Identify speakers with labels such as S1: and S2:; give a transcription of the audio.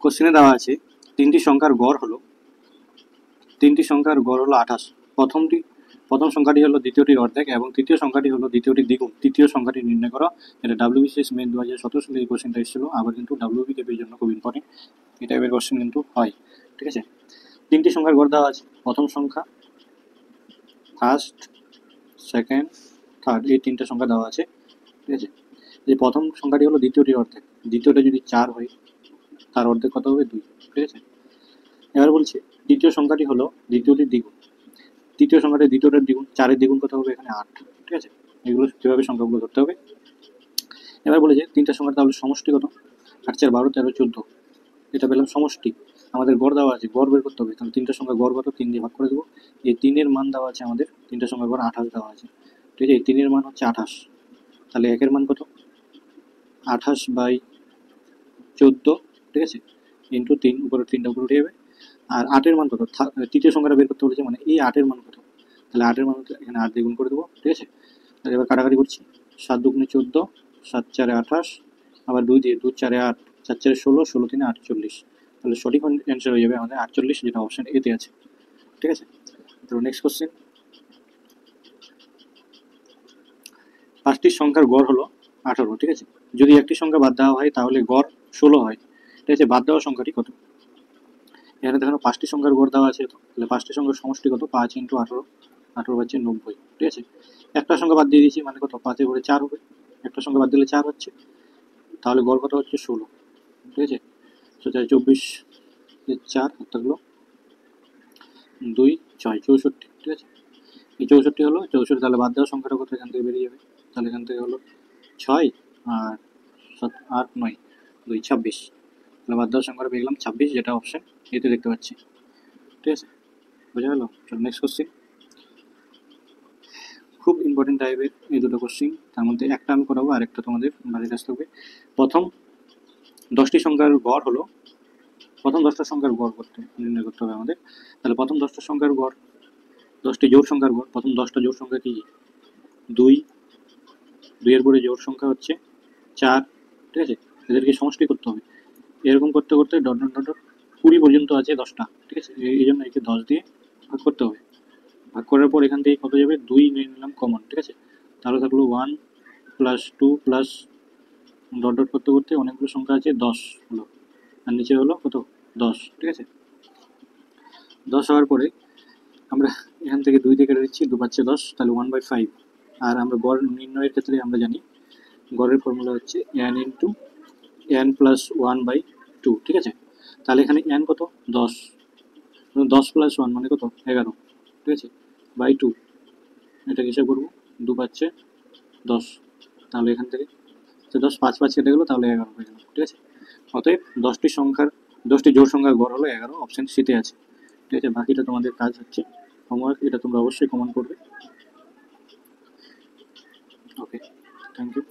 S1: কোশ্চেনে দেওয়া আছে তিনটি সংখ্যার গড় হলো 28। প্রথম সংখ্যাটি হলো দ্বিতীয়টির অর্ধেক এবং তৃতীয় সংখ্যাটি হলো দ্বিতীয়টির দ্বিগুণ। তৃতীয় সংখ্যাটি নির্ণয় করো। এটা WBCS মেন 2017 সালে এই কোশ্চেনটা এসেছিল, আবার কিন্তু WBKP-র জন্য খুব ইম্পর্টেন্ট এই টাইপের কোশ্চেন কিন্তু হয়। ঠিক আছে, তিনটি সংখ্যার গড় দেওয়া আছে। প্রথম সংখ্যা, ফার্স্ট, সেকেন্ড, থার্ড, এই তিনটে সংখ্যা দেওয়া আছে। ঠিক আছে, যে প্রথম সংখ্যাটি হলো দ্বিতীয়টির অর্ধেক, দ্বিতীয়টা যদি 4 হয় তার অর্ধেক কত হবে 2। ঠিক আছে, এবার বলছে দ্বিতীয় সংখ্যাটি হলো দ্বিতীয়টির দ্বিগুণ। তৃতীয় সংখ্যাটি দ্বিতীয়টার দ্বিগুণ, 4-এর দ্বিগুণ কত হবে এখানে 8। ঠিক আছে, এগুলো কীভাবে সংখ্যাগুলো ধরতে হবে। এবার বলে যে তিনটা সংখ্যার তাহলে সমষ্টি কত, 8, 4, 12, 13, 14, এটা পেলাম সমষ্টি। আমাদের গড় দেওয়া আছে, গড় বের করতে হবে। তাহলে তিনটা সংখ্যা গড় কত, 3 দিয়ে ভাগ করে দেবো। এই 3-এর মান দেওয়া আছে আমাদের, তিনটা সংখ্যা গড় 28 দেওয়া আছে। ঠিক আছে, এই 3-এর মান হচ্ছে 28, তাহলে 1-এর মান কত 28/14। ঠিক আছে, ইন্টু 3, উপরে 3টা উপরে উঠে যাবে। আর 8-এর মান কত, তৃতীয় সংখ্যাটা বের করতে বলেছে, মানে এই 8-এর মান কত, তাহলে 8-এর মান হচ্ছে এখানে 8 দিয়ে গুণ করে দেবো। ঠিক আছে, তাহলে এবার কাটাকাটি করছি। 7 দুগুণে 14, 7 4-এ 28, আবার 2 দিয়ে, 2 4-এ 8, 4 4-এ 16, 16 3-এ 48। তাহলে সঠিক অ্যান্সার হয়ে যাবে আমাদের 48, যেটা অপশন এতে আছে। ঠিক আছে, তো নেক্সট কোশ্চেন। 5টি সংখ্যার গড় হলো 18। ঠিক আছে, যদি একটি সংখ্যা বাদ দেওয়া হয় তাহলে গড় 16 হয়। ঠিক আছে, বাদ দেওয়া সংখ্যাটি কত। এখানে দেখো 5টি সংখ্যার গড় দেওয়া আছে, তাহলে 5টি সংখ্যার সমষ্টি কত, 5 × 18, 18 হচ্ছে 90। ঠিক আছে, একটা সংখ্যা বাদ দিয়ে দিয়েছি, মানে কত, 5-এর ঘরে 4 হবে। একটা সংখ্যা বাদ দিলে 4 হচ্ছে, তাহলে গড় কত হচ্ছে 16। ঠিক আছে, তো 24 4 থাকলো 2 6 64। ঠিক আছে, এই 64 হলো 64, তাহলে বাদ দেওয়া সংখ্যাটা কত এখান থেকে বেরিয়ে যাবে। তাহলে এখান থেকে হলো 6 আর 7 8 9 2 26, তাহলে বাদ দেওয়ার সংখ্যাটা পেয়ে গেলাম 26, যেটা অপশন এতে দেখতে পাচ্ছি। ঠিক আছে, বোঝা গেল। চলো নেক্সট কোশ্চেন। খুব ইম্পর্টেন্ট টাইপের এই দুটো কোশ্চেন, তার মধ্যে একটা আমি করাবো আর একটা তোমাদের বাড়ির কাছ থাকবে। প্রথম 10টি সংখ্যার গড় হলো, প্রথম 10টা সংখ্যার গড় নির্ণয় করতে হবে আমাদের। তাহলে প্রথম 10টা সংখ্যার গড়, 10টি জোড় সংখ্যার গড়, প্রথম 10টা জোড় সংখ্যা কি, 2, 2-এর পরে জোড় সংখ্যা হচ্ছে 4। ঠিক আছে, এদেরকে সমষ্টি করতে হবে। এরকম করতে করতে ডট ডট ডট 20 পর্যন্ত আছে 10টা। ঠিক আছে, এই জন্য একে 10 দিয়ে ভাগ করতে হবে। ভাগ করার পর এখান থেকে কত যাবে, 2 নিয়ে নিলাম কমন। ঠিক আছে, তাহলে থাকলো 1 + 2 প্লাস ডট ডট করতে করতে অনেকগুলো সংখ্যা আছে, 10 হলো, আর নিচে হলো কত 10। ঠিক আছে, 10 হওয়ার পরে আমরা এখান থেকে 2 দিয়ে কেটে দিচ্ছি, 2 পাচ্ছে 10, তাহলে 1/5। আর আমরা গড় নির্ণয়ের ক্ষেত্রে আমরা জানি গড়ের ফর্মুলা হচ্ছে n × n + 1/2। ঠিক আছে, তাহলে এখানে n কত 10, 10 + 1 মানে কত 11। ঠিক আছে, বাই 2, এটা হিসাব করবো, 2 পাচ্ছে 10, তাহলে এখান থেকে 10 5 5 কেটে গেলো, তাহলে 11 হয়ে গেল। ঠিক আছে, অতএব 10টি জোড় সংখ্যার গড় হলো 11, অপশন সিতে আছে। ঠিক আছে, বাকিটা তোমাদের কাজ হচ্ছে হোমওয়ার্ক, এটা তোমরা অবশ্যই কমেন্ট করবে। ওকে, থ্যাংক ইউ।